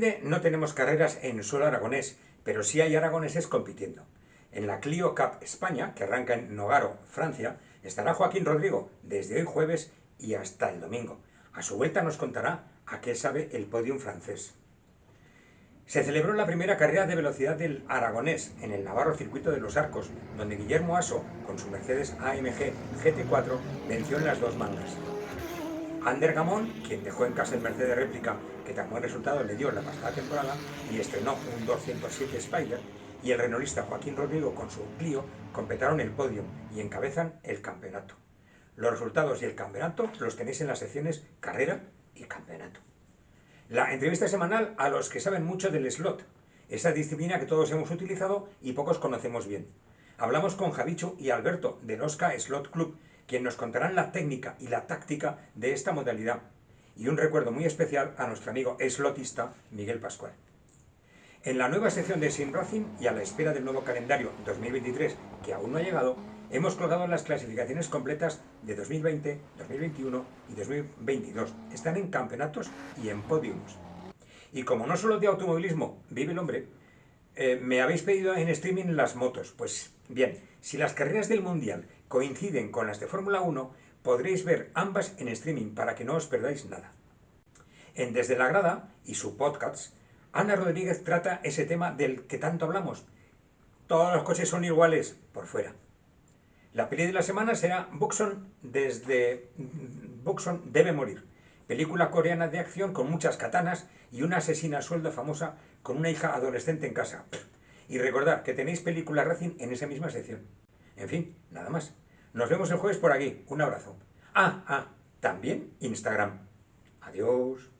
finde no tenemos carreras en suelo aragonés, pero sí hay aragoneses compitiendo. En la Clio Cup España, que arranca en Nogaro, Francia, estará Joaquín Rodrigo desde hoy jueves y hasta el domingo. A su vuelta nos contará a qué sabe el podium francés. Se celebró la primera carrera de velocidad del aragonés en el Navarro Circuito de los Arcos, donde Guillermo Aso, con su Mercedes AMG GT4, venció en las dos mangas. Ander Gamón, quien dejó en casa el Mercedes réplica que tan buen resultado le dio la pasada temporada y estrenó un 207 Spider, y el renaultista Joaquín Rodrigo con su Clio completaron el podio y encabezan el campeonato. Los resultados y el campeonato los tenéis en las secciones carrera y campeonato. La entrevista semanal a los que saben mucho del slot, esa disciplina que todos hemos utilizado y pocos conocemos bien. Hablamos con Javichu y Alberto del Osca Slot Club, quien nos contarán la técnica y la táctica de esta modalidad. Y un recuerdo muy especial a nuestro amigo slotista Miguel Pascual. En la nueva sección de Sim Racing y a la espera del nuevo calendario 2023, que aún no ha llegado, hemos colgado las clasificaciones completas de 2020, 2021 y 2022. Están en campeonatos y en podiums. Y como no solo de automovilismo vive el hombre, me habéis pedido en streaming las motos. Pues bien, si las carreras del Mundial coinciden con las de Fórmula 1, podréis ver ambas en streaming para que no os perdáis nada. En Desde la Grada y su podcast, Ana Rodríguez trata ese tema del que tanto hablamos. Todos los coches son iguales por fuera. La peli de la semana será Buxon Buxon debe morir. Película coreana de acción con muchas katanas y una asesina a sueldo famosa con una hija adolescente en casa. Y recordad que tenéis película Racing en esa misma sección. En fin, nada más. Nos vemos el jueves por aquí. Un abrazo. También Instagram. Adiós.